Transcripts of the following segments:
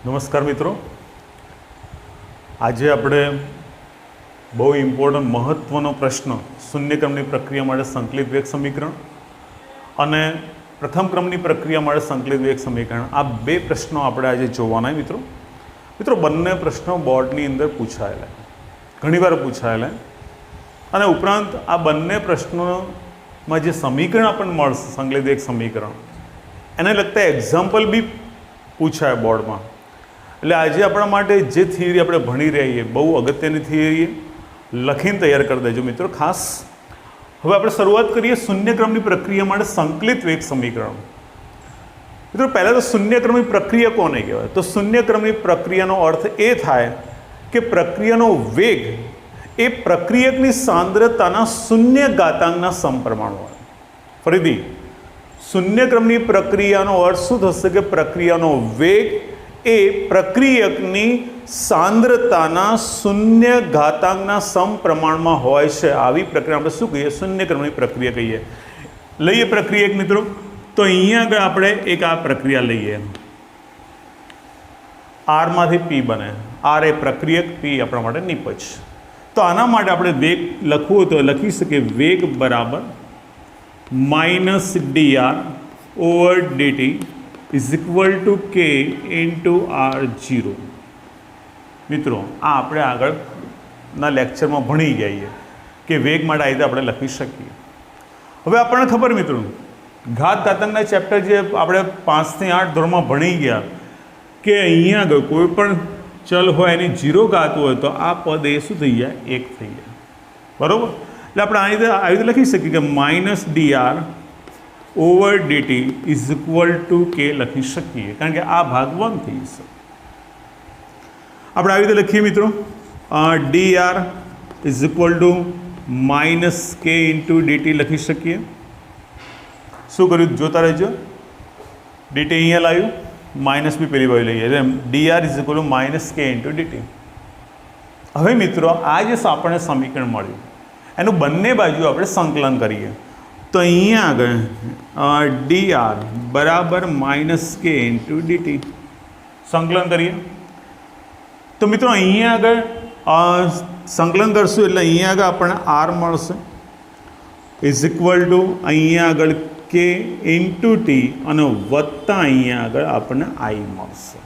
નમસ્કાર મિત્રો, આજે આપણે બહુ ઇમ્પોર્ટન્ટ મહત્ત્વનો પ્રશ્ન શૂન્યક્રમની પ્રક્રિયા માટે સંકલિત વેગ સમીકરણ અને પ્રથમ ક્રમની પ્રક્રિયા માટે સંકલિત વેગ સમીકરણ, આ બે પ્રશ્નો આપણે આજે જોવાના મિત્રો. મિત્રો બંને પ્રશ્નો બોર્ડની અંદર પૂછાયેલા, ઘણીવાર પૂછાયેલા, અને ઉપરાંત આ બંને પ્રશ્નોમાં જે સમીકરણ આપણને મળશે સંકલિત વેગ સમીકરણ એને લગતા એક્ઝામ્પલ બી પૂછાય બોર્ડમાં. એટલે આજે આપણા માટે જે થિયરી આપણે ભણી રહીએ બહુ અગત્યની થિયરી લખીને તૈયાર કરી દેજો મિત્રો ખાસ. હવે આપણે શરૂઆત કરીએ શૂન્યક્રમની પ્રક્રિયા માટે સંકલિત વેગ સમીકરણ. મિત્રો પહેલાં તો શૂન્યક્રમની પ્રક્રિયા કોને કહેવાય? તો શૂન્યક્રમની પ્રક્રિયાનો અર્થ એ થાય કે પ્રક્રિયાનો વેગ એ પ્રક્રિયકની સાંદ્રતાના શૂન્ય ઘાતાંકના સમપ્રમાણ હોય. ફરીથી, શૂન્યક્રમની પ્રક્રિયાનો અર્થ શું થશે કે પ્રક્રિયાનો વેગ એ પ્રક્રિયકની સાંદ્રતાના શૂન્ય ઘાતાંકના સમપ્રમાણમાં હોય છે. આવી પ્રક્રિયા આપણે શું કહીએ? શૂન્યક્રમની પ્રક્રિયા કહીએ. લઈએ પ્રક્રિયક મિત્રો, તો અહીંયા આગળ આપણે એક આ પ્રક્રિયા લઈએ, આરમાંથી પી બને. આર એ પ્રક્રિયક, પી આપણા માટે નિપજ. તો આના માટે આપણે વેગ લખવું હોય તો લખી શકીએ વેગ બરાબર minus DR over DT is equal two k into R0. મિત્રો આ આપણે આગળના લેક્ચરમાં ભણી જઈએ કે વેગ માટે આ રીતે આપણે લખી શકીએ. હવે આપણને ખબર મિત્રો, ઘાત ઘાતાંકના ચેપ્ટર જે આપણે 5 થી 8 ધોરણમાં ભણી ગયા કે અહીંયા આગળ કોઈ પણ ચલ હોય એની 0 ઘાત હોય તો આ પદ એ શું થઈ જાય? 1 થઈ જાય. બરાબર? એટલે આપણે આવી રીતે લખી શકીએ કે minus DR over DT is equal two કે લખી શકીએ, કારણ કે આ ભાગ 1 થઈ જશે. આપણે આવી રીતે લખીએ મિત્રો, DR is equal to minus K into DT લખી શકીએ. શું કર્યું જોતા રહેજો. ડીટી અહીંયા લાવ્યું, માઇનસ બી પેલી બાજુ લઈએ, એટલે DR is equal to minus K into DT. હવે મિત્રો આ જે આપણને સમીકરણ મળ્યું એનું બંને બાજુ આપણે સંકલન કરીએ. તો અહીંયા આગળ ડીઆર બરાબર માઇનસ કે ઇન્ટુ ડીટી સંકલન કરીએ. તો મિત્રો અહીંયા આગળ સંકલન કરશું એટલે અહીંયા આગળ આપણને આર મળશે ઇઝ ઇક્વલ ટુ અહીંયા આગળ કે ઇન્ટુ ટી અને વત્તા અહીંયા આગળ આપણને આઈ મળશે.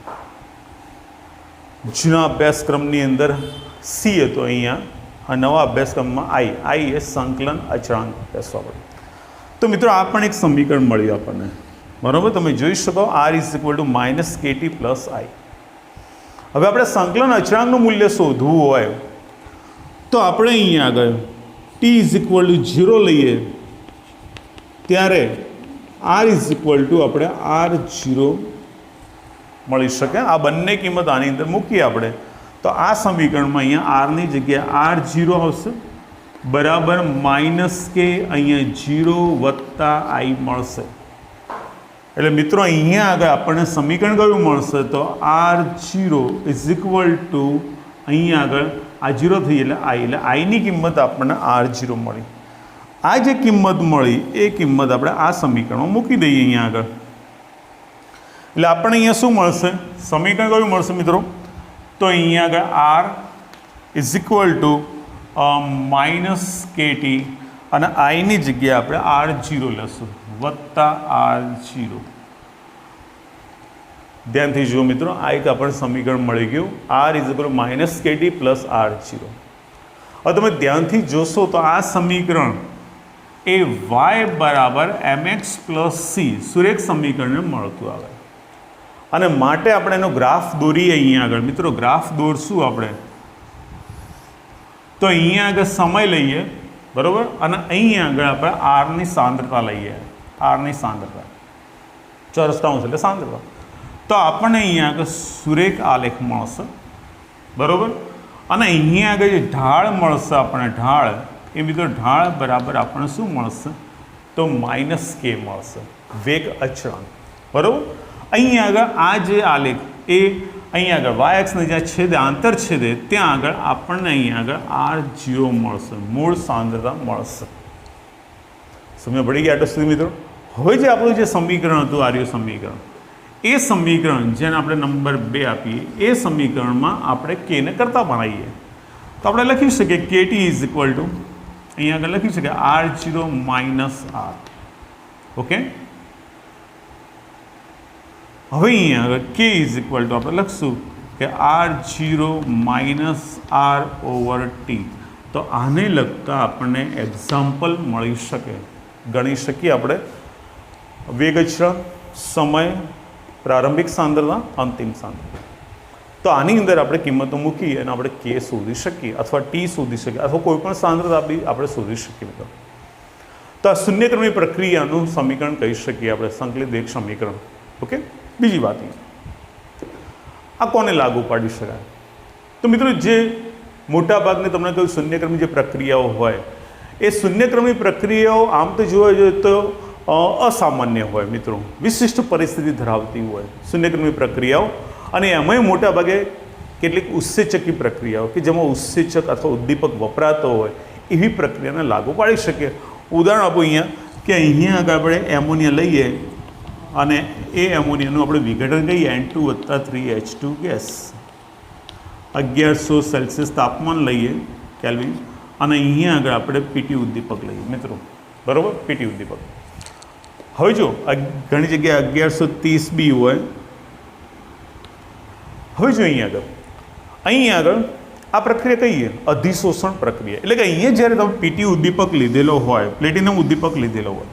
જૂના અભ્યાસક્રમની અંદર સી હતો, અહીંયા નવા અભ્યાસક્રમમાં આઈ એ સંકલન અચળાંક બેસવા પડે. તો મિત્રો આ પણ એક સમીકરણ મળ્યું આપણને. બરાબર? તમે જોઈ શકો R is equal to minus KT plus I. હવે આપણે સંકલન અચળાંકનું મૂલ્ય શોધવું હોય તો આપણે અહીંયા આગળ ટી ઇઝ ઇક્વલ ટુ 0 લઈએ ત્યારે આર ઇઝ ઇક્વલ ટુ આપણે R0 મળી શકે. આ બંને કિંમત આની અંદર મૂકીએ આપણે તો આ સમીકરણમાં અહીંયા આરની જગ્યાએ R0 આવશે બરાબર માઇનસ કે અહીંયા 0 વત્તા આઈ મળશે. એટલે મિત્રો અહીંયા આગળ આપણને સમીકરણ કયું મળશે? તો R0 ઇઝ ઇક્વલ ટુ અહીંયા આગળ આ 0 થઈ એટલે આઈની કિંમત આપણને R0 મળી. આ જે કિંમત મળી એ કિંમત આપણે આ સમીકરણમાં મૂકી દઈએ અહીંયા આગળ. એટલે આપણને અહીંયા શું મળશે? સમીકરણ કયું મળશે મિત્રો? તો અહીંયા આગળ R is equal to minus KT અને આઈની જગ્યાએ આપણે R0 લેશું વત્તા R0. ધ્યાનથી જુઓ મિત્રો, આ એક આપણને સમીકરણ મળી ગયું, R is equal minus KT plus R0. હવે તમે ધ્યાનથી જોશો તો આ સમીકરણ એ વાય બરાબર mx પ્લસ સી સુરેખ સમીકરણને મળતું આવે. અને માટે આપણે એનો ગ્રાફ દોરીએ અહીંયા આગળ. મિત્રો ગ્રાફ દોરશું આપણે તો અહીંયા આગળ સમય લઈએ, બરાબર, અને અહીંયા આગળ આપણે આરની સાંદ્રતા લઈએ. આરની સાંદ્રતા ચોરસતાંશ એટલે સાંદ્રતા. તો આપણને અહીંયા આગળ સુરેખ આલેખ મળશે, બરાબર. અને અહીંયા આગળ જે ઢાળ મળશે આપણને, ઢાળ એ મિત્રો ઢાળ બરાબર આપણને શું મળશે? તો માઇનસ કે મળશે, વેગ અચળાંક. બરાબર? અહીંયા આગળ આ જે આલેખ એ અહીંયા આગળ વાય એક્સને જ્યાં છેદે આંતર છેદે ત્યાં આગળ આપણને અહીંયા આગળ R0 મળશે, મૂળ સાંદ્રતા મળશે. સમજ પડી ગઈ આટલું સુધી મિત્રો? હવે જે આપણું જે સમીકરણ હતું આર્ય સમીકરણ એ સમીકરણ જેને આપણે નંબર 2 આપીએ એ સમીકરણમાં આપણે કેને કરતા બનાવીએ તો આપણે લખી શકીએ કેટી ઇઝ ઇક્વલ ટુ અહીંયા આગળ લખી શકીએ R0 માઇનસ આર. ઓકે, હવે અહીંયા આગળ કે ઇઝ ઇક્વલ ટુ આપણે લખશું કે R0 minus R over T. તો આને લગતા આપણને એક્ઝામ્પલ મળી શકે, ગણી શકીએ આપણે વેગ અચળાંક, સમય, પ્રારંભિક સાંદ્રતા, અંતિમ સાંદ્રતા. તો આની અંદર આપણે કિંમતો મૂકી અને આપણે કે શોધી શકીએ અથવા ટી શોધી શકીએ અથવા કોઈ પણ સાંદ્રતા બી આપણે શોધી શકીએ. તો આ શૂન્યક્રમની પ્રક્રિયાનું સમીકરણ કહી શકીએ આપણે સંકલિત વેગ સમીકરણ. ઓકે, બીજી વાત આ કોને લાગુ પાડી શકાય? તો મિત્રો જે મોટાભાગની તમને કહ્યું શૂન્યક્રમની જે પ્રક્રિયાઓ હોય એ શૂન્યક્રમની પ્રક્રિયાઓ આમ તો જોવા જોઈએ તો અસામાન્ય હોય મિત્રો, વિશિષ્ટ પરિસ્થિતિ ધરાવતી હોય શૂન્યક્રમની પ્રક્રિયાઓ. અને એમાંય મોટાભાગે કેટલીક ઉત્સેચકી પ્રક્રિયાઓ કે જેમાં ઉત્સેચક અથવા ઉદ્દીપક વપરાતો હોય એવી પ્રક્રિયાને લાગુ પાડી શકીએ. ઉદાહરણ આપો અહીંયા કે અહીંયા આગળ આપણે એમોનિયા લઈએ અને એ એમોનિયાનું આપણે વિઘટન કહીએ N2 + 3H2 ગેસ. 1100 સેલ્સિયસ તાપમાન લઈએ કેલ્વિન, અને અહીંયા આગળ આપણે પીટી ઉદ્દીપક લઈએ મિત્રો, બરાબર, પીટી ઉદ્દીપક. હવે જો ઘણી જગ્યાએ 1130 બી હોય. હવે જો અહીંયા આગળ આ પ્રક્રિયા કહીએ અધિશોષણ પ્રક્રિયા, એટલે કે અહીંયા જ્યારે તમે પીટી ઉદ્દીપક લીધેલો હોય, પ્લેટિનમ ઉદ્દીપક લીધેલો હોય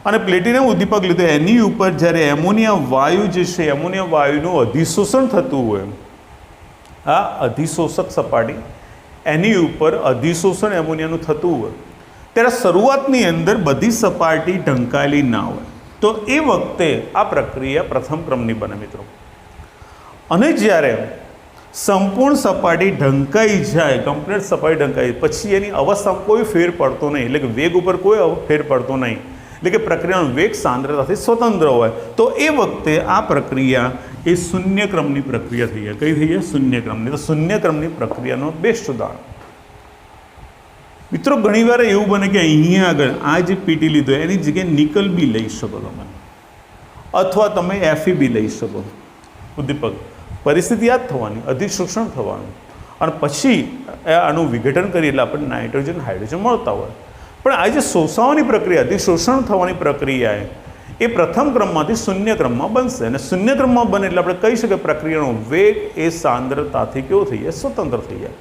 અને પ્લેટિનમ ઉદ્દીપક લીધો એની ઉપર જ્યારે એમોનિયા વાયુ જે છે એમોનિયા વાયુનું અધિશોષણ થતું હોય, આ અધિશોષક સપાટી એની ઉપર અધિશોષણ એમોનિયાનું થતું હોય ત્યારે શરૂઆતની અંદર બધી સપાટી ઢંકાયેલી ના હોય. તો એ વખતે આ પ્રક્રિયા પ્રથમ ક્રમની બને મિત્રો. અને જ્યારે સંપૂર્ણ સપાટી ઢંકાઈ જાય, કમ્પ્લીટ સપાટી ઢંકાઈ પછી એની અવસ્થામાં કોઈ ફેર પડતો નહીં, એટલે કે વેગ ઉપર કોઈ ફેર પડતો નહીં, એટલે કે પ્રક્રિયાનો વેગ સાંદ્રતાથી સ્વતંત્ર હોય, તો એ વખતે આ પ્રક્રિયા એ શૂન્યક્રમની પ્રક્રિયા થઈ જાય. કઈ થઈ જાય? શૂન્યક્રમની. તો શૂન્યક્રમની પ્રક્રિયાનો બેસ્ટ ઉદાહરણ મિત્રો ઘણીવાર એવું બને કે અહીંયા આગળ આ જે પીટી લીધો એની જગ્યાએ નિકલ બી લઈ શકો તમે, અથવા તમે Fe બી લઈ શકો ઉદ્દીપક. પરિસ્થિતિ યાદ થવાની, અધિશોષણ થવાનું, અને પછી આનું વિઘટન કરી એટલે આપણને નાઇટ્રોજન હાઇડ્રોજન મળતા હોય. પણ આ જે શોષાવાની પ્રક્રિયા, અધિશોષણ થવાની પ્રક્રિયા એ પ્રથમ ક્રમમાંથી શૂન્ય ક્રમમાં બનશે, અને શૂન્ય ક્રમમાં બને એટલે આપણે કહી શકીએ પ્રક્રિયાનો વેગ એ સાંદ્રતાથી કેવો થઈ જાય? સ્વતંત્ર થઈ જાય.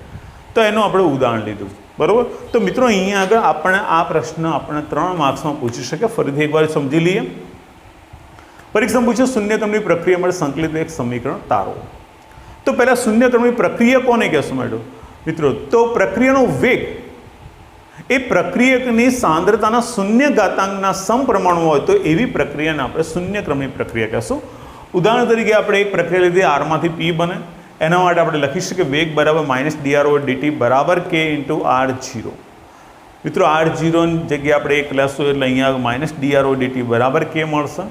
તો એનું આપણે ઉદાહરણ લીધું, બરાબર. તો મિત્રો અહીંયા આગળ આપણે આ પ્રશ્ન આપણે 3 માર્ક્સમાં પૂછી શકીએ. ફરીથી એકવાર સમજી લઈએ. પરીક્ષામાં પૂછ્યું શૂન્યક્રમની પ્રક્રિયા માટે સંકલિત વેગ સમીકરણ તારો. તો પહેલાં શૂન્યક્રમની પ્રક્રિયા કોને કહેશું મિત્રો? તો પ્રક્રિયાનો વેગ એ પ્રક્રિયકની સાંદ્રતાના શૂન્ય ઘાતાંકના સમપ્રમાણમાં હોય તો એવી પ્રક્રિયાને આપણે શૂન્યક્રમની પ્રક્રિયા કહેશું. ઉદાહરણ તરીકે આપણે એક પ્રક્રિયા લીધી, આરમાંથી પી બને, એના માટે આપણે લખી શકીએ વેગ બરાબર -dr/dt બરાબર k × R0. મિત્રો R0ની જગ્યાએ આપણે એક લેશું એટલે અહીંયા -dr/dt બરાબર k મળશે.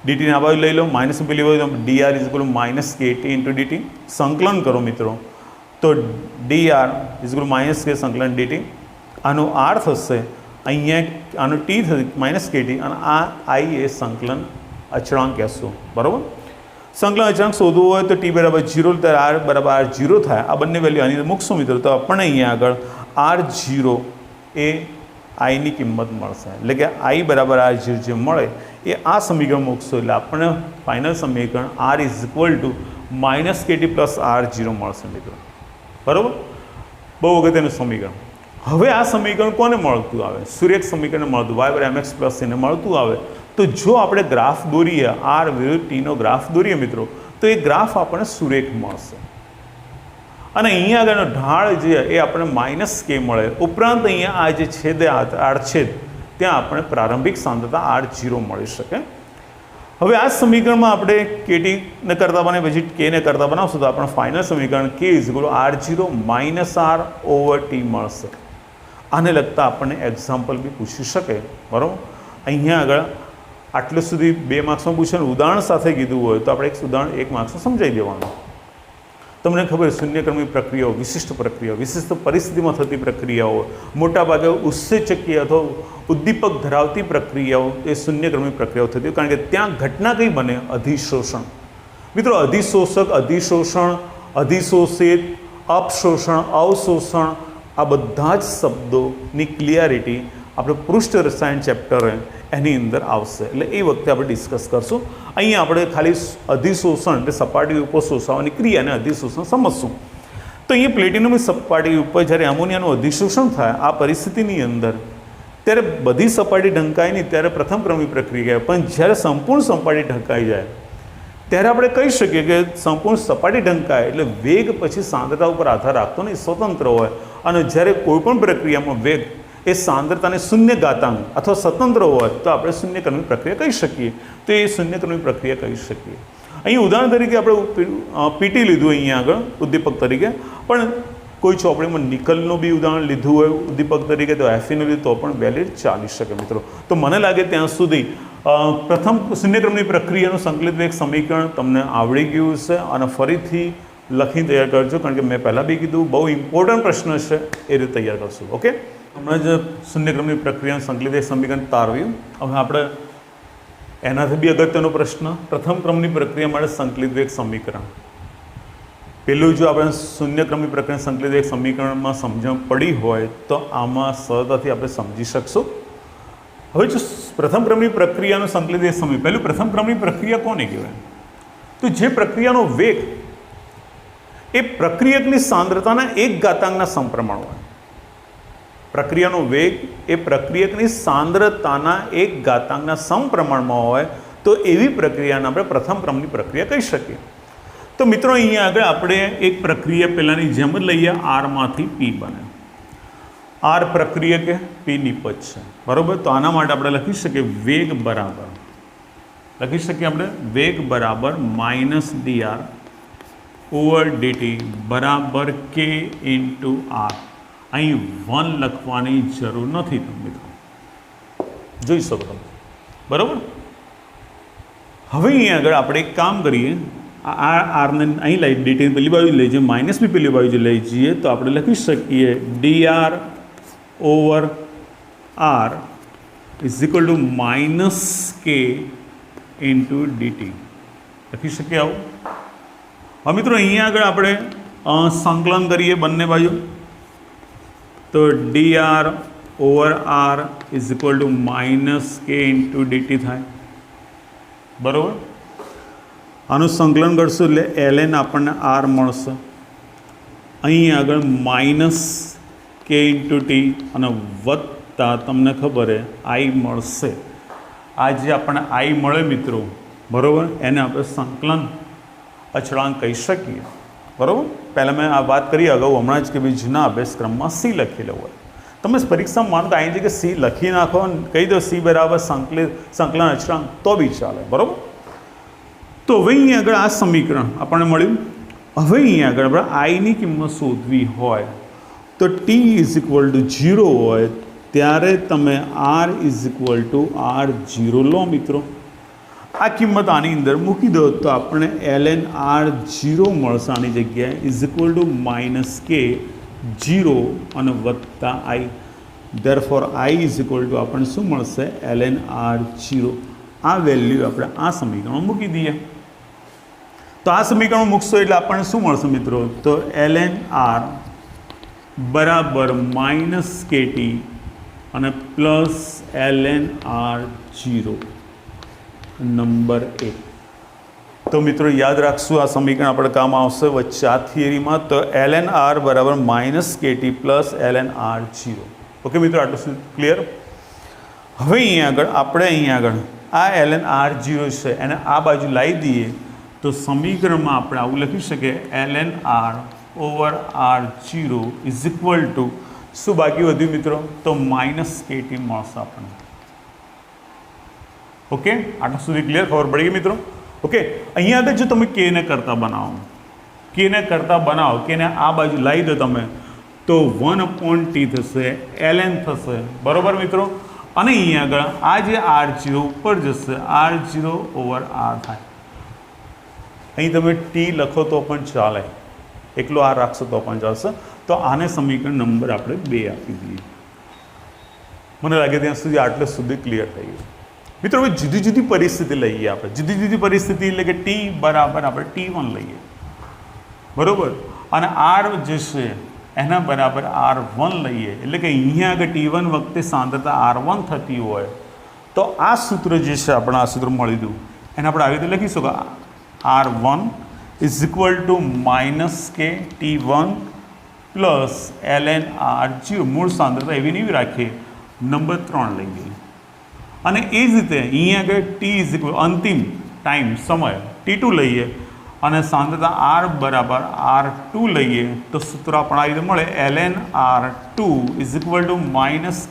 ડીટીને આ બાજુ લઈ લો, માઇનસ પેલી બાજુ dr = -kt × dt. સંકલન કરો મિત્રો તો dr = -k સંકલન dt. આનો r થશે અહીંયા, આનો t થશે -kt, અને આ i એ સંકલન અચળાંક કહેશું, બરાબર. સંકલન અચળાંક શોધવું હોય તો t = 0 ત્યારે r = r0 થાય. આ બંને વેલ્યુ આની અંદર મૂકશું મિત્રો તો આપણને અહીંયા આગળ r0 એ આઈની કિંમત મળશે, એટલે કે i = r0 જે મળે એ આ સમીકરણ મૂકશો એટલે આપણને ફાઇનલ સમીકરણ r = -kt + r0 મળશે મિત્રો, બરાબર. બહુ અગત્યનું સમીકરણ. હવે આ સમીકરણ કોને મળતું આવે? સુરેખ સમીકરણને મળતું, y = mx + c ને મળતું આવે. તો જો આપણે ગ્રાફ દોરીએ, r વિરુદ્ધ t નો ગ્રાફ દોરીએ મિત્રો, તો એ ગ્રાફ આપણને સુરેખ મળશે. અને અહીંયા આગળનો ઢાળ જે એ આપણને -k મળે. ઉપરાંત અહીંયા આ જે છેદે આડછેદ ત્યાં આપણે પ્રારંભિક સાંદ્રતા R0 મળી શકે. હવે આ સમીકરણમાં આપણે KT ને કરતા બનાવી પછી K ને કરતા બનાવશું તો આપણે ફાઇનલ સમીકરણ K = R0 - R/T મળશે. આને લગતા આપણને એક્ઝામ્પલ બી પૂછી શકે, બરાબર. અહીંયા આગળ આટલું સુધી 2 માર્ક્સમાં પૂછે, ઉદાહરણ સાથે કીધું હોય તો આપણે એક ઉદાહરણ 1 માર્ક્સમાં સમજાવી દેવાનું. તો તમને ખબર શૂન્યક્રમની પ્રક્રિયાઓ, વિશિષ્ટ પરિસ્થિતિમાં થતી પ્રક્રિયાઓ, મોટાભાગે ઉત્સેચકીય અથવા ઉદ્દીપક ધરાવતી પ્રક્રિયાઓ એ શૂન્યક્રમની પ્રક્રિયાઓ થતી, કારણ કે ત્યાં ઘટના કઈ બને? અધિશોષણ. મિત્રો, અધિશોષક, અધિશોષણ, અધિશોષિત, અપશોષણ, અવશોષણ, આ બધા જ શબ્દોની ક્લિયરિટી આપણે પૃષ્ઠ રસાયણ ચેપ્ટર એની અંદર આવશે, એટલે એ વખતે આપણે ડિસ્કસ કરશું. અહીંયા આપણે ખાલી અધિશોષણ એટલે સપાટી ઉપર શોષાવાની ક્રિયાને અધિશોષણ સમજશું. તો અહીંયા પ્લેટિનમની સપાટી ઉપર જ્યારે એમોનિયાનું અધિશોષણ થાય આ પરિસ્થિતિની અંદર, ત્યારે બધી સપાટી ઢંકાય નહીં, ત્યારે પ્રથમ ક્રમની પ્રક્રિયા. પણ જ્યારે સંપૂર્ણ સપાટી ઢંકાઈ જાય ત્યારે આપણે કહી શકીએ કે સંપૂર્ણ સપાટી ઢંકાય એટલે વેગ પછી સાંદ્રતા ઉપર આધાર રાખતો નહીં, સ્વતંત્ર હોય. અને જ્યારે કોઈપણ પ્રક્રિયામાં વેગ એ સાંદ્રતાને શૂન્ય ઘાતાંક અથવા સ્વતંત્ર હોય તો આપણે શૂન્યક્રમની પ્રક્રિયા કહી શકીએ. તો એ શૂન્યક્રમની પ્રક્રિયા કહી શકીએ. અહીં ઉદાહરણ તરીકે આપણે પીટી લીધું અહીંયા આગળ ઉદ્દીપક તરીકે, પણ કોઈ ચોપડીમાં નિકલનું બી ઉદાહરણ લીધું હોય ઉદ્દીપક તરીકે તો એફીનું લીધું તો પણ વેલિડ ચાલી શકે મિત્રો. તો મને લાગે ત્યાં સુધી પ્રથમ શૂન્યક્રમની પ્રક્રિયાનું સંકલિત વેગ સમીકરણ તમને આવડી ગયું છે, અને ફરીથી લખીને તૈયાર કરજો, કારણ કે મેં પહેલાં બી કીધું બહુ ઇમ્પોર્ટન્ટ પ્રશ્ન છે, એ રીતે તૈયાર કરશું. ઓકે, હમણાં જ શૂન્યક્રમની પ્રક્રિયાનું સંકલિત વેગ સમીકરણ તારવ્યું. હવે આપણે એનાથી બી અગત્યનો પ્રશ્ન, પ્રથમ ક્રમની પ્રક્રિયા માટે સંકલિત વેગ સમીકરણ. પેલું જો આપણે શૂન્યક્રમની પ્રક્રિયા સંકલિત વેગ સમીકરણમાં સમજણ પડી હોય તો આમાં સરળતાથી આપણે સમજી શકશું. હવે જો પ્રથમ ક્રમની પ્રક્રિયાનું સંકલિત વેગ સમીકરણ, પહેલું પ્રથમ ક્રમની પ્રક્રિયા કોને કહેવાય? તો જે પ્રક્રિયાનો વેગ એ પ્રક્રિયકની સાંદ્રતાના એક ઘાતાંકના સમપ્રમાણ હોય. પ્રક્રિયાનો વેગ એ પ્રક્રિયકની સાંદ્રતાના એક ઘાતાંકના સમપ્રમાણમાં હોય તો એવી પ્રક્રિયાને આપણે પ્રથમ ક્રમની પ્રક્રિયા કહી શકીએ. તો મિત્રો, અહીંયા આગળ આપણે એક પ્રક્રિયા પહેલાંની જેમ જ લઈએ, આરમાંથી પી બને. આર પ્રક્રિયા કે પી નિપજ છે, બરાબર. તો આના માટે આપણે લખી શકીએ વેગ બરાબર, લખી શકીએ આપણે વેગ બરાબર માઇનસ dr ઓવર dt બરાબર k ઇન્ટુ આર. અહીં 1 લખવાની જરૂર નથી, તમે મિત્રો જોઈ શકો તમે, બરાબર. હવે અહીંયા આગળ આપણે એક કામ કરીએ, આ આરને અહીં લઈ ડીટી પેલી બાજુ લઈ જઈએ, માઇનસ બી પેલી બાજુ લઈ જઈએ, તો આપણે લખી શકીએ dr over R is equal to minus K into DT. લખી શકીએ આવું. હવે મિત્રો, અહીંયા આગળ આપણે સંકલન કરીએ બંને બાજુ, તો dr over R is equal to minus K into DT થાય, બરાબર. આનું સંકલન કરશું એટલે ln આપણને આર મળશે. અહીં આગળ માઇનસ કે ઇન્ટુ ટી અને વત્તા તમને ખબર હે આઈ મળશે. આ જે આપણને આઈ મળે મિત્રો, બરાબર, એને આપણે સંકલન અચળાંક કહી શકીએ, બરાબર. પહેલાં મેં આ વાત કરી અગાઉ હમણાં જ કે ભાઈ જૂના અભ્યાસક્રમમાં સી લખેલો હોય. તમે પરીક્ષામાં માનો તો અહીં જગ્યાએ સી લખી નાખો અને કહી દો સી બરાબર સંકલન અચળાંક તો બી ચાલે, બરાબર. તો હવે અહીંયા આગળ આ સમીકરણ આપણને મળ્યું. હવે અહીંયા આગળ આપણે આઈની કિંમત શોધવી હોય તો ટી ઇઝ ઇક્વલ ટુ 0 હોય ત્યારે તમે R is equal to R0 લો મિત્રો. આ કિંમત આની અંદર મૂકી દો તો આપણે ln R0 મળશે આની જગ્યાએ ઇઝ ઇક્વલ ટુ માઇનસ કે 0 અને વત્તા I. Therefore I is equal to આપણને શું મળશે? ln R0. આ વેલ્યુ આપણે આ સમીકરણમાં મૂકી દઈએ. તો આ સમીકરણ મૂકશો એટલે આપણને શું મળશે મિત્રો? તો ln R બરાબર માઇનસ KT અને પ્લસ ln R0 નંબર 1. તો મિત્રો યાદ રાખશું આ સમીકરણ આપણે કામ આવશે વચ્ચે આ થિયરીમાં. તો ln R બરાબર minus KT plus ln R0. Okay મિત્રો, આટલું શું ક્લિયર? હવે અહીંયા આગળ આ ln R0 છે એને આ બાજુ લાવી દઈએ તો સમીકરણમાં આપણે આવું લખી શકીએ ln R over R0 is equal two શું બાકી વધ્યું મિત્રો? તો માઇનસ KT મળશે આપણને. ઓકે, આટલું સુધી ક્લિયર? ખબર પડી ગઈ મિત્રો? ઓકે, અહીંયા આગળ જો તમે કેને કરતા બનાવો, કેને આ બાજુ લાવી દો તમે તો 1/t થશે, ln થશે, બરોબર મિત્રો. અને અહીંયા આગળ આ જે R0 ઉપર જશે, R0 ઓવર R થાય. અહીં તમે ટી લખો તો પણ ચાલે, એકલો આર રાખશો તો પણ ચાલશે. તો આને સમીકરણ નંબર આપણે 2 આપી દઈએ. મને લાગે ત્યાં સુધી આટલે સુધી ક્લિયર થઈ ગયું. મિત્રો હવે જુદી જુદી પરિસ્થિતિ લઈએ આપણે. જુદી જુદી પરિસ્થિતિ એટલે કે ટી બરાબર આપણે T1 લઈએ, બરાબર, અને આર જે છે એના બરાબર R1 લઈએ. એટલે કે અહીંયા આગળ T1 વખતે સાંદ્રતા R1 થતી હોય તો આ સૂત્ર જે છે આપણે આ સૂત્ર મળી દઉં એને આપણે આવી રીતે લખીશું કે R1 is equal two -K T1 plus ln R0. મૂળ સાંદ્રતા એવી ને એવી રાખીએ, નંબર 3 લઈએ. અને એ જ રીતે અહીંયા આગળ T ઇઝ ઇક્વલ અંતિમ ટાઈમ સમય T2 લઈએ અને સાંદ્રતા R બરાબર R2 લઈએ તો સૂત્ર આપણે આવી રીતે મળે ln R2 is equal two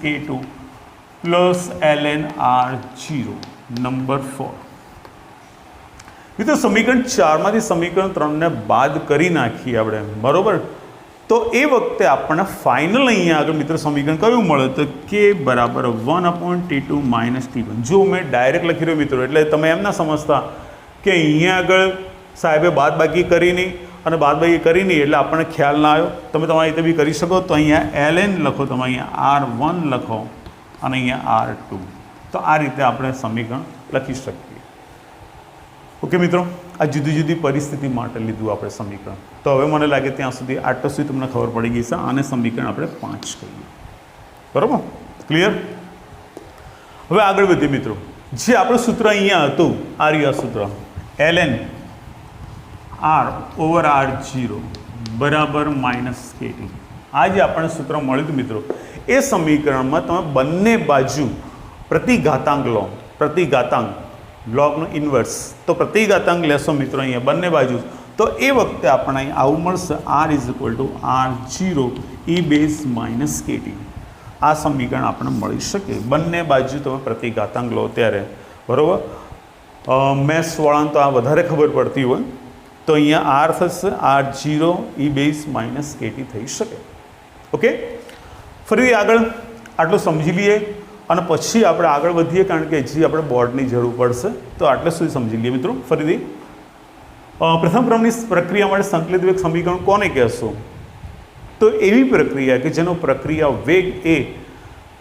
-K2 plus ln R0, number 4. મિત્રો સમીકરણ 4માંથી સમીકરણ 3ને બાદ કરી નાખીએ આપણે, બરાબર. તો એ વખતે આપણને ફાઇનલ અહીંયા આગળ મિત્રો સમીકરણ કયું મળે તો K બરાબર 1/T2 - T1. જો મેં ડાયરેક્ટ લખી રહ્યો મિત્રો, એટલે તમે એમ ના સમજતા કે અહીંયા આગળ સાહેબે બાદબાકી કરી નહીં અને બાદબાકી કરી નહીં એટલે આપણને ખ્યાલ ના આવ્યો. તમે તમારી રીતે બી કરી શકો. તો અહીંયા ln લખો, તમે અહીંયા R1 લખો અને અહીંયા R2. તો આ રીતે આપણે સમીકરણ લખી શકીએ. ઓકે મિત્રો, આ જુદી જુદી પરિસ્થિતિ માટે લીધું આપણે સમીકરણ. તો હવે મને લાગે ત્યાં સુધી આટલું સુધી તમને ખબર પડી ગઈ છે. આને સમીકરણ આપણે 5 કહીએ, બરાબર, ક્લિયર. હવે આગળ વધીએ મિત્રો. જે આપણું સૂત્ર અહીંયા હતું આ રહ્યું સૂત્ર ln R/R0 બરાબર -KT. આ જે આપણને સૂત્ર મળ્યું હતું મિત્રો, એ સમીકરણમાં તમે બંને બાજુ પ્રતિઘાતાંક લો, પ્રતિઘાતાંક લોગનો ઇન્વર્સ. તો પ્રતિઘાતાંક લેશો મિત્રો અહીંયા બંને બાજુ, તો એ વખતે આપણને અહીં આવું મળશે R is equal to R0 e base -KT. આ સમીકરણ આપણને મળી શકે બંને બાજુ તમે પ્રતિઘાતાંક લો ત્યારે, બરાબર. મેથ્સવાળાને તો આ વધારે ખબર પડતી હોય. તો અહીંયા R થશે R0 e બેઝ -KT થઈ શકે. ઓકે, ફરી આગળ આટલું સમજી લઈએ અને પછી આપણે આગળ વધીએ, કારણ કે હજી આપણે બોર્ડની જરૂર પડશે. તો આટલે સુધી સમજી લઈએ મિત્રો. ફરીથી પ્રથમ ક્રમની પ્રક્રિયા માટે સંકલિત વેગ સમીકરણ કોને કહેશો? તો એવી પ્રક્રિયા કે જેનો પ્રક્રિયા વેગ એ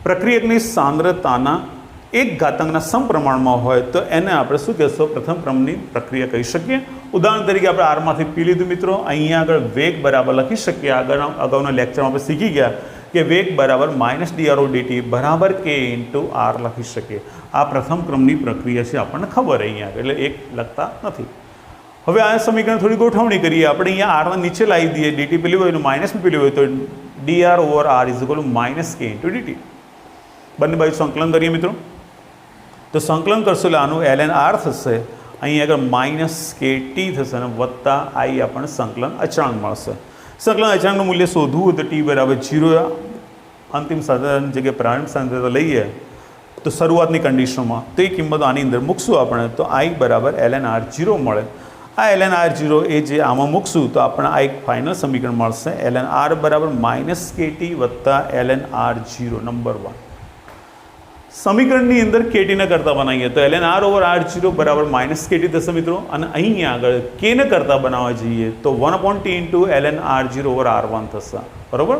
પ્રક્રિયકની સાંદ્રતાના એક ઘાતાંકના સમપ્રમાણમાં હોય તો એને આપણે શું કહેશો? પ્રથમ ક્રમની પ્રક્રિયા કહી શકીએ. ઉદાહરણ તરીકે આપણે આરમાંથી પી લીધું મિત્રો. અહીંયા આગળ વેગ બરાબર લખી શકીએ. અગાઉના લેક્ચરમાં આપણે શીખી ગયા કે વેગ બરાબર -dρ/dt બરાબર K × R લખી શકીએ. આ પ્રથમ ક્રમની પ્રક્રિયા છે, આપણને ખબર અહીંયા આગળ, એટલે એક લખતા નથી. હવે આ સમીકરણ થોડી ગોઠવણી કરીએ. આપણે અહીંયા R નીચે લાવી દઈએ, dt પેલી હોય માઇનસ પેલી હોય તો dr/R is equal two -K × dt. બંને બાજુ સંકલન કરીએ મિત્રો. તો સંકલન કરશો એટલે આનું ln R થશે, અહીંયા આગળ -KT થશે અને વત્તા I આપણને સંકલન અચળાંક મળશે. સંકલન અચળાંકનું મૂલ્ય શોધવું હોય તો T બરાબર 0 અંતિમ સાંદ્રતાની જગ્યાએ પ્રારંભિક સાંદ્રતા લઈએ તો શરૂઆતની કન્ડિશનમાં તો એ કિંમત આની અંદર મૂકશું આપણે તો I બરાબર ln R0 મળે. આ ln R0 એ જે આમાં મૂકશું તો આપણે આ એક ફાઇનલ સમીકરણ મળશે ln R બરાબર -KT વત્તા ln R0, નંબર 1. સમીકરણની અંદર KT ને કરતા બનાવીએ તો ln R/R0 બરાબર -KT થશે મિત્રો. અને અહીંયા આગળ K ને કરતા બનાવવા જઈએ તો 1/T × ln R0/R1 થશે, બરાબર.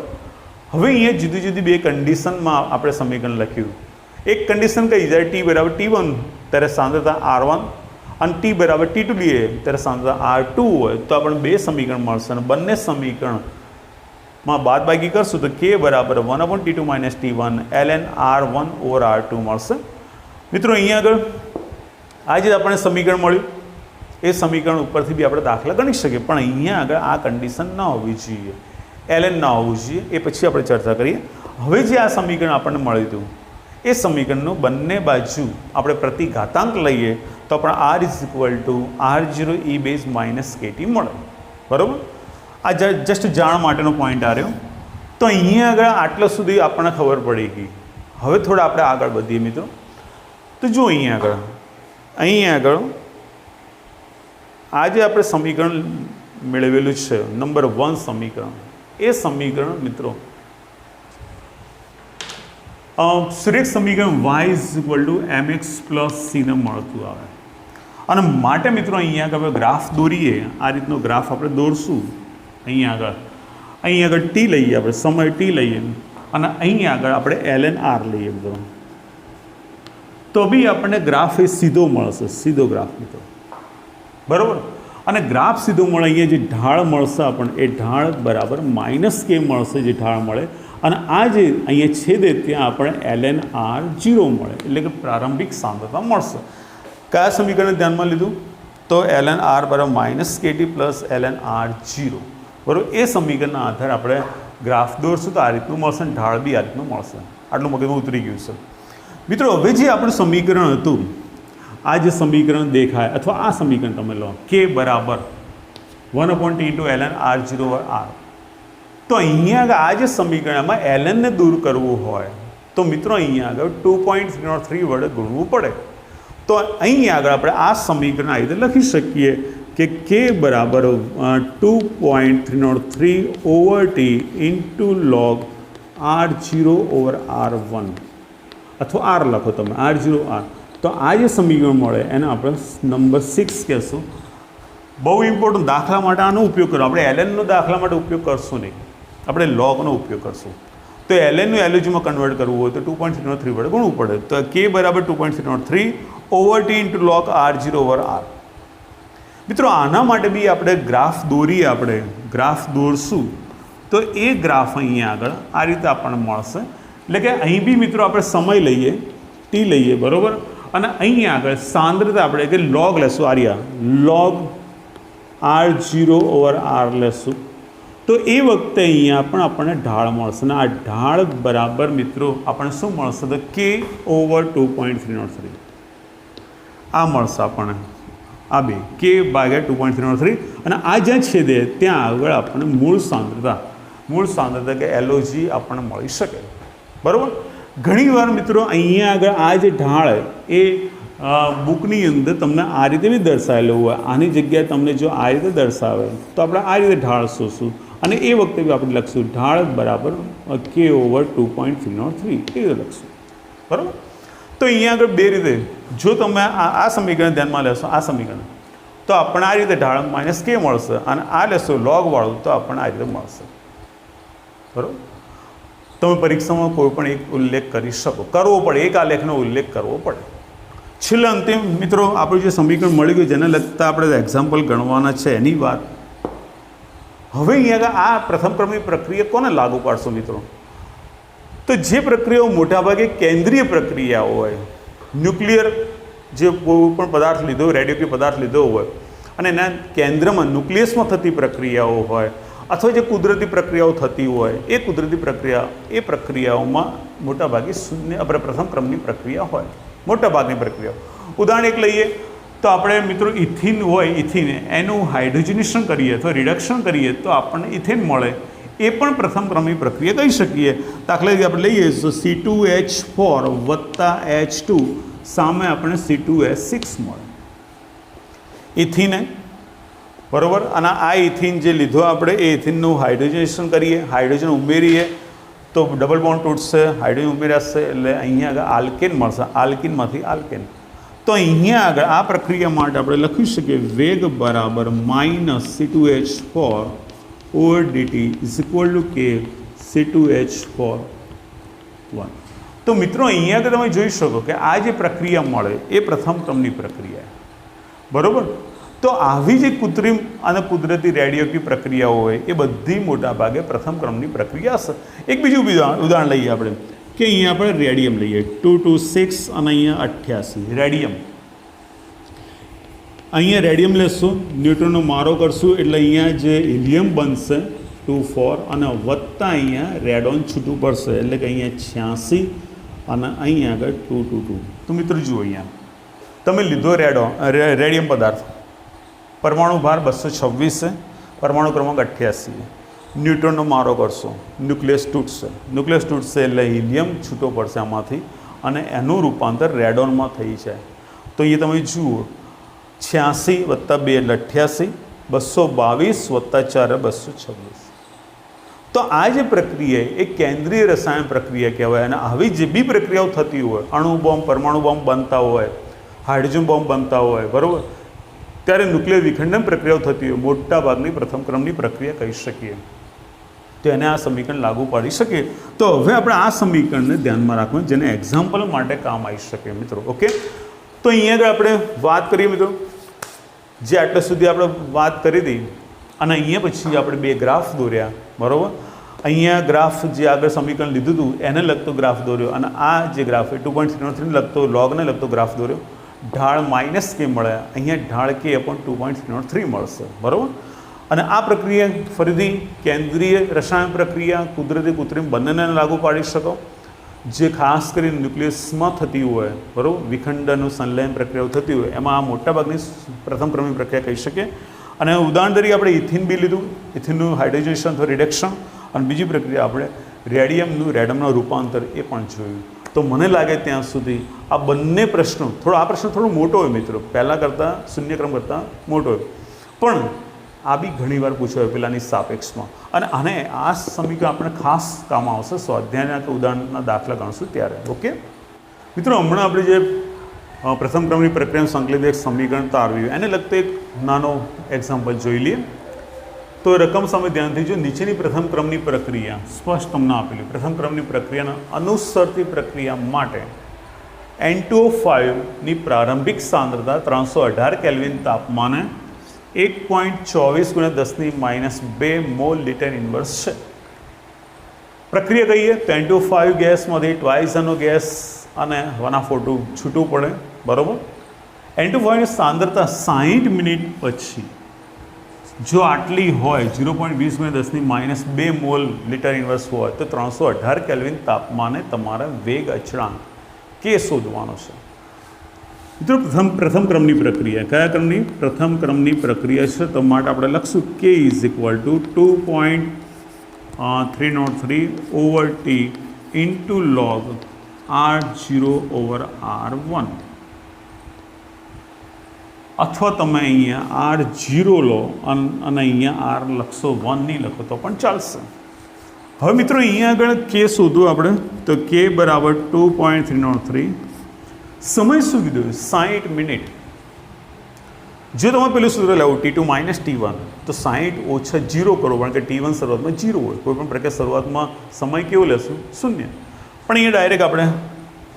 હવે અહીંયા જુદી જુદી બે કન્ડિશનમાં આપણે સમીકરણ લખ્યું. એક કન્ડિશન કઈ, જ્યારે T બરાબર T1 ત્યારે સાંદ્રતા R1 અને T બરાબર T2 લઈએ ત્યારે સાંદ્રતા R2 હોય તો આપણને બે સમીકરણ મળશે અને બંને સમીકરણમાં બાદબાકી કરશું તો K બરાબર 1/T2 - T1 ln R1/R2 મળશે. મિત્રો અહીંયા આગળ આ જે આપણને સમીકરણ મળ્યું એ સમીકરણ ઉપરથી બી આપણે દાખલા ગણી શકીએ, પણ અહીંયા આગળ આ કન્ડિશન ન હોવી જોઈએ, ln ના હોવું જોઈએ. એ પછી આપણે ચર્ચા કરીએ. હવે જે આ સમીકરણ આપણને મળ્યું હતું એ સમીકરણનું બંને બાજુ આપણે પ્રતિઘાતાંક લઈએ તો આપણે R is equal to R0 e base -KT મળે, બરાબર. આ જસ્ટ જાણ માટેનો પોઈન્ટ આ રહ્યો. તો અહીંયા આગળ આટલા સુધી આપણને ખબર પડી ગઈ. હવે થોડા આપણે આગળ વધીએ મિત્રો. તો જો અહીંયા આગળ આજે આપણે સમીકરણ મેળવેલું છે નંબર 1 સમીકરણ. એ સમીકરણ મિત્રો સુરેખ સમીકરણ y is equal two mx plus c ને મળતું આવે. અને માટે મિત્રો અહીંયા આગળ ગ્રાફ દોરીએ, આ રીતનો ગ્રાફ આપણે દોરશું અહીં આગળ ટી લઈએ આપણે, સમય ટી લઈએ અને અહીં આગળ આપણે ln r લઈએ મિત્રો, તો બી આપણને ગ્રાફ એ સીધો મળશે, સીધો ગ્રાફ મિત્રો, બરાબર. અને ગ્રાફ સીધો મળે, અહીંયા જે ઢાળ મળશે આપણને એ ઢાળ બરાબર -k મળશે, જે ઢાળ મળે, અને આ જે અહીંયા છેદે ત્યાં આપણે ln r0 મળે, એટલે કે પ્રારંભિક સાંદ્રતા મળશે. કયા સમીકરણ ધ્યાનમાં લીધું? તો ln r બરાબર -kt પ્લસ ln r0, બરાબર. એ સમીકરણના આધારે આપણે ગ્રાફ દોરશું તો આ રીતનું મળશે, અને ઢાળ બી આ રીતનું મળશે. આટલું મગજમાં ઉતરી ગયું છે મિત્રો. હવે જે આપણું સમીકરણ હતું, આ જે સમીકરણ દેખાય અથવા આ સમીકરણ તમે લો, k બરાબર 1/t × ln r0/r, તો અહીંયા આગળ આ જે સમીકરણમાં ln ને દૂર કરવું હોય તો મિત્રો અહીંયા આગળ 2.303 વડે ગુણવું પડે. તો અહીંયા આગળ આપણે આ સમીકરણ આ રીતે લખી શકીએ કે k બરાબર 2.303/t × log r0/r1, અથવા r લખો તમે, r0/r. તો આ જે સમીકરણ મળે એને આપણે નંબર 6 કહેશું. બહુ ઇમ્પોર્ટન્ટ, દાખલા માટે આનો ઉપયોગ કરો. આપણે lnનો દાખલા માટે ઉપયોગ કરશું નહીં, આપણે લોગનો ઉપયોગ કરશું. તો lnનું એલજીમાં કન્વર્ટ કરવું હોય તો 2.303 વડે ગુણવું પડે. તો k બરાબર 2.303/t × log r0/r. મિત્રો આના માટે બી આપણે ગ્રાફ દોરીએ, આપણે ગ્રાફ દોરશું તો એ ગ્રાફ અહીંયા આગળ આ રીતે આપણને મળશે. એટલે કે અહીં બી મિત્રો આપણે સમય લઈએ, ટી લઈએ, બરાબર, અને અહીંયા આગળ સાંદ્રતા આપણે કે લોગ લેશું, આર્યા log r0/r લેશું. તો એ વખતે અહીંયા પણ આપણને ઢાળ મળશે, અને આ ઢાળ બરાબર મિત્રો આપણને શું મળશે? તો k/2.303 આ મળશે આપણને, આ બે k/2.303. અને આ જ્યાં છેદે ત્યાં આગળ આપણને મૂળ સાંદ્રતા કે LOG આપણને મળી શકે, બરાબર. ઘણીવાર મિત્રો અહીંયા આગળ આ જે ઢાળ એ બુકની અંદર તમને આ રીતે બી દર્શાવેલું હોય, આની જગ્યાએ તમને જો આ રીતે દર્શાવે તો આપણે આ રીતે ઢાળ શોધશું, અને એ વખતે બી આપણે લખશું ઢાળ બરાબર k/2.303 એ રીતે લખશું, બરાબર. તો અહીંયા આગળ બે રીતે, જો તમે આ સમીકરણ ધ્યાનમાં લેશો, આ સમીકરણ, તો આપણને આ રીતે ઢાળ -k મળશે, અને આ લેશો લોગવાળું તો આપણને આ રીતે મળશે, બરાબર. તમે પરીક્ષામાં કોઈ પણ એક ઉલ્લેખ કરી શકો, કરવો પડે, એક આલેખનો ઉલ્લેખ કરવો પડે. છેલ્લે અંતિમ મિત્રો આપણું જે સમીકરણ મળી ગયું, જેને લગતા આપણે એક્ઝામ્પલ ગણવાના છે એની વાત. હવે અહીંયા આગળ આ પ્રથમ ક્રમની પ્રક્રિયા કોને લાગુ પાડશો મિત્રો? તો જે પ્રક્રિયાઓ મોટાભાગે કેન્દ્રીય પ્રક્રિયાઓ હોય, ન્યુક્લિયર જે કોઈ પણ પદાર્થ લીધો, રેડિયોએક્ટિવ પદાર્થ લીધો હોય અને એના કેન્દ્રમાં ન્યુક્લિયસમાં થતી પ્રક્રિયાઓ હોય, અથવા જે કુદરતી પ્રક્રિયાઓ થતી હોય, એ કુદરતી પ્રક્રિયાઓમાં મોટાભાગે આપણે પ્રથમ ક્રમની પ્રક્રિયા હોય, મોટાભાગની પ્રક્રિયાઓ. ઉદાહરણ એક લઈએ તો આપણે મિત્રો ઇથિન હોય, ઇથિન એનું હાઇડ્રોજનેશન કરીએ અથવા રિડક્શન કરીએ તો આપણને ઇથેન મળે, એ પણ પ્રથમ ક્રમની પ્રક્રિયા કહી શકીએ. દાખલા તરીકે આપણે લઈએ તો C2H4 + H2 સામે આપણે C2H6 મળે, ઇથિન, બરાબર. અને આ ઇથિન જે લીધો આપણે એ ઇથિનનું હાઇડ્રોજનેશન કરીએ, હાઇડ્રોજન ઉમેરીએ તો ડબલ બોન્ડ તૂટશે, હાઇડ્રોજન ઉમેરાશે એટલે અહીંયા આગળ આલ્કેન મળશે, આલ્કિનમાંથી આલ્કેન. તો અહીંયા આગળ આ પ્રક્રિયા માટે આપણે લખી શકીએ વેગ બરાબર -C2H4/dt = K C2H4 1. તો મિત્રો અહીંયા આગળ તમે જોઈ શકો કે આ જે પ્રક્રિયા મળે એ પ્રથમ ક્રમની પ્રક્રિયા, બરાબર. તો આવી જે કૃત્રિમ અને કુદરતી રેડિયોએક્ટિવ પ્રક્રિયાઓ હોય એ બધી મોટાભાગે પ્રથમ ક્રમની પ્રક્રિયા છે. એક બીજું ઉદાહરણ લઈએ આપણે કે અહીંયા આપણે રેડિયમ લઈએ 226 અને અહીંયા 88 રેડિયમ. અહીંયા રેડિયમ લેશું, ન્યુટ્રોનનો મારો કરશું એટલે અહીંયા જે હિલિયમ બનશે 24 અને વત્તા અહીંયા રેડોન છૂટું પડશે એટલે કે અહીંયા 86 અને અહીંયા આગળ 222. તો મિત્રો જુઓ, અહીંયા તમે લીધો રેડિયમ પદાર્થ, પરમાણુ ભાર 226 છે, પરમાણુ ક્રમાંક 88, ન્યુટ્રોનનો મારો કરશો, ન્યુક્લિયસ તૂટશે એટલે હિલિયમ છૂટો પડશે આમાંથી અને એનું રૂપાંતર રેડોનમાં થઈ જાય. તો એ તમે જુઓ 86 + 2 એટલે 88, 222 + 4 226. તો આ જે પ્રક્રિયા એ કેન્દ્રીય રસાયણ પ્રક્રિયા કહેવાય. અને આવી જે બી પ્રક્રિયાઓ થતી હોય, અણુ બોમ્બ, પરમાણુ બોમ્બ બનતા હોય, હાઇડ્રોજન બોમ્બ બનતા હોય, બરાબર, ત્યારે ન્યુક્લિયર વિખંડન પ્રક્રિયાઓ થતી હોય મોટાભાગની પ્રથમ ક્રમની પ્રક્રિયા કહી શકીએ. તો એને આ સમીકરણ લાગુ પાડી શકીએ. તો હવે આપણે આ સમીકરણને ધ્યાનમાં રાખવું જેને એક્ઝામ્પલ માટે કામ આવી શકે મિત્રો. ઓકે, તો અહીંયા આગળ આપણે વાત કરીએ મિત્રો, જે આટલા સુધી આપણે વાત કરી હતી અને અહીંયા પછી આપણે બે ગ્રાફ દોર્યા. બરાબર, અહીંયા ગ્રાફ જે આગળ સમીકરણ લીધું હતું એને લગતો ગ્રાફ દોર્યો અને આ જે ગ્રાફ 2.303 લગતો લોગને લગતો ગ્રાફ દોર્યો. ઢાળ માઇનસ કે મળે, અહીંયા ઢાળ કે અપોન 2.303 મળશે. બરાબર, અને આ પ્રક્રિયા ફરીથી કેન્દ્રીય રસાયણ પ્રક્રિયા કુદરતી કૃત્રિમ બંનેને લાગુ પાડી શકો, જે ખાસ કરીને ન્યુક્લિયસમાં થતી હોય. બરાબર, વિખંડનનું સંલયન પ્રક્રિયાઓ થતી હોય એમાં આ મોટાભાગની પ્રથમ ક્રમની પ્રક્રિયા કહી શકીએ. અને ઉદાહરણ તરીકે આપણે ઇથિન બી લીધું, ઇથિનનું હાઇડ્રોજનેશન અથવા રિડક્શન, અને બીજી પ્રક્રિયા આપણે રેડમનું રૂપાંતર એ પણ જોયું. તો મને લાગે ત્યાં સુધી આ બંને પ્રશ્નો આ પ્રશ્ન થોડો મોટો હોય મિત્રો, પહેલાં કરતાં શૂન્યક્રમ કરતાં મોટો હોય, પણ આ બી ઘણીવાર પૂછાય પેલાની સાપેક્ષમાં. અને આને આ સમીકરણ આપણે ખાસ કામ આવશે સ્વાધ્યાયના કે ઉદાહરણના દાખલા ગણશું ત્યારે. ઓકે મિત્રો, હમણાં આપણે જે પ્રથમ ક્રમની પ્રક્રિયાનું સંકલિત એક સમીકરણ તારવ્યું એને લગતો એક નાનો એક્ઝામ્પલ જોઈ લઈએ. તો રકમ સામે ધ્યાનથી જો નીચેની પ્રથમ ક્રમની પ્રક્રિયા સ્પષ્ટ તમને આપેલી પ્રથમ ક્રમની પ્રક્રિયાના અનુસરતી પ્રક્રિયા માટે N2O5ની પ્રારંભિક સાંદ્રતા 318 કેલ્વિન તાપમાને 1.24 × 10⁻² મોલ લિટર ઇન્વર્સ છે. પ્રક્રિયા કહીએ તો N2O5 ગેસમાંથી ટ્વાઇઝનો ગેસ અને 1/4 છૂટું પડે. બરાબર, N2O5ની સાંદ્રતા 60 મિનિટ પછી જો આટલી હોય 0.20 × 10⁻² મોલ લિટર ઇન્વર્સ હોય તો 318 કેલ્વિન તાપમાને તમારે વેગ અચળાંક કે શોધવાનો છે. મિત્રો પ્રથમ ક્રમની પ્રક્રિયા કયા ક્રમની? પ્રથમ ક્રમની પ્રક્રિયા છે, તો માટે આપણે લખશું K = 2.303/T × log R0/R1, અથવા તમે અહીંયા R0 લો અને અહીંયા R લખશો, 1 નહીં લખો તો પણ ચાલશે. હવે મિત્રો અહીંયા આગળ K શોધવું આપણે, તો K = 2.303. સમય શું કીધું? 60 મિનિટ. જો તમે પેલું સૂત્ર લાવો T2 - T1 તો 60 - 0 કરો, કારણ કે T1 શરૂઆતમાં 0 હોય. કોઈ પણ પ્રક્રિયા શરૂઆતમાં સમય કેવો લેશું? 0. પણ અહીંયા ડાયરેક્ટ આપણે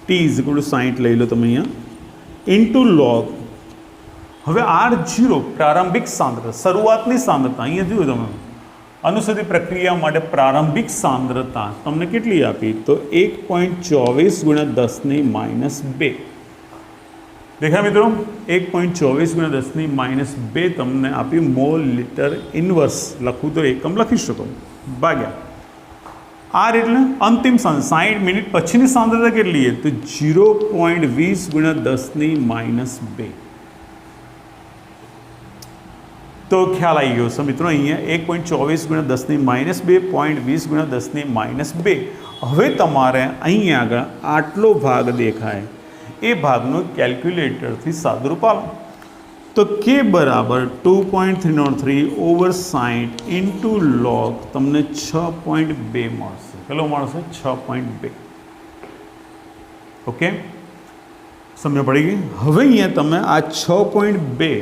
T = 60 લઈ લો તમે અહીંયા × log. હવે R0 પ્રારંભિક સાંદ્રતા, શરૂઆતની સાંદ્રતા અહીંયા જોયું તમે અનુસરતી પ્રક્રિયા માટે પ્રારંભિક સાંદ્રતા તમને કેટલી આપી? તો 1.24 × 10⁻². દેખાય મિત્રો? 1.24 × 10⁻² તમને આપી મોલ લિટર ઇન્વર્સ. લખવું તો એકમ લખી શકો, ભાગ્યા R એટલે અંતિમ 60 મિનિટ પછીની સાંદ્રતા કેટલી છે? તો 0.20 × 10⁻². તો ખ્યાલ આવી ગયો છે મિત્રો. અહીંયા 1.24 × 10⁻², 0.20 × 10⁻². હવે તમારે અહીંયા આગળ આટલો ભાગ દેખાય એ ભાગનું કેલ્ક્યુલેટરથી સાદુરૂપ આલો. તો K = 2.303/60 × log તમને 6.2 મળશે. કેટલો મળશે? 6.2. ઓકે, સમજ પડી ગઈ? હવે અહીંયા તમે આ 6.2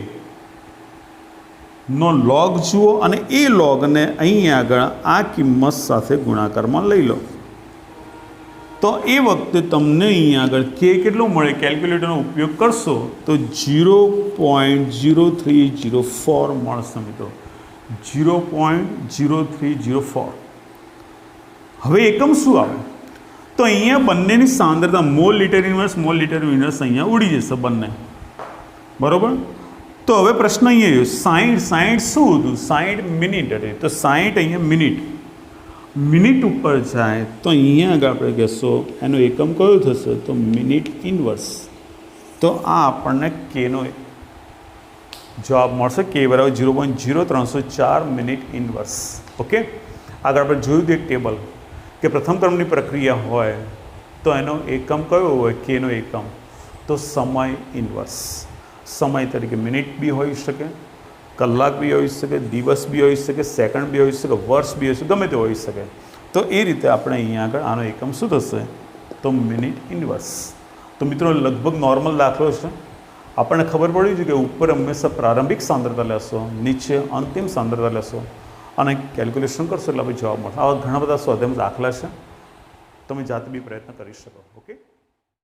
નો લોગ જુઓ અને એ લોગને અહીંયા આગળ આ કિંમત સાથે ગુણાકારમાં લઈ લો. તો એ વખતે તમને અહીંયા આગળ K કેટલો મળે? કેલ્ક્યુલેટરનો ઉપયોગ કરશો તો 0.0304 મળશે મિત્રો. 0.0304. હવે એકમ શું આવે? તો અહીંયા બંનેની સાંદ્રતા મોલ લિટર ઇન્વર્સ અહીંયા ઉડી જશે બંને. બરાબર, તો હવે પ્રશ્ન અહીંયા આવ્યો 60 શું હતું? 60 મિનિટ હતી. તો 60 અહીંયા મિનિટ ઉપર જાય તો અહીંયા આગળ આપણે કહેશો એનો એકમ કયો થશે? તો મિનિટ ઇન્વર્સ. તો આ આપણને Kનો જવાબ મળશે. K = 0.0304 minute inverse. ઓકે, આગળ આપણે જોયું હતું એક ટેબલ કે પ્રથમ ક્રમની પ્રક્રિયા હોય તો એનો એકમ કયો હોય? Kનો એકમ તો સમય ઇન્વર્સ. સમય તરીકે મિનિટ બી હોઈ શકે, કલાક બી હોઈ શકે, દિવસ બી હોઈ શકે, સેકન્ડ બી હોઈ શકે, વર્ષ બી હોઈ શકે, ગમે તે હોઈ શકે. તો એ રીતે આપણે અહીંયા આગળ આનો એકમ શું થશે? તો મિનિટ ઇન્વર્સ. તો મિત્રો લગભગ નોર્મલ દાખલો છે આપણને ખબર પડી છે કે ઉપર હંમેશા પ્રારંભિક સાંદ્રતા લેશો, નીચે અંતિમ સાંદ્રતા લેશો અને કેલ્ક્યુલેશન કરશો એટલે આપણે જવાબ મળશે. આવા ઘણા બધા સ્વાધ્યાય દાખલા છે, તમે જાતે બી પ્રયત્ન કરી શકો. ઓકે.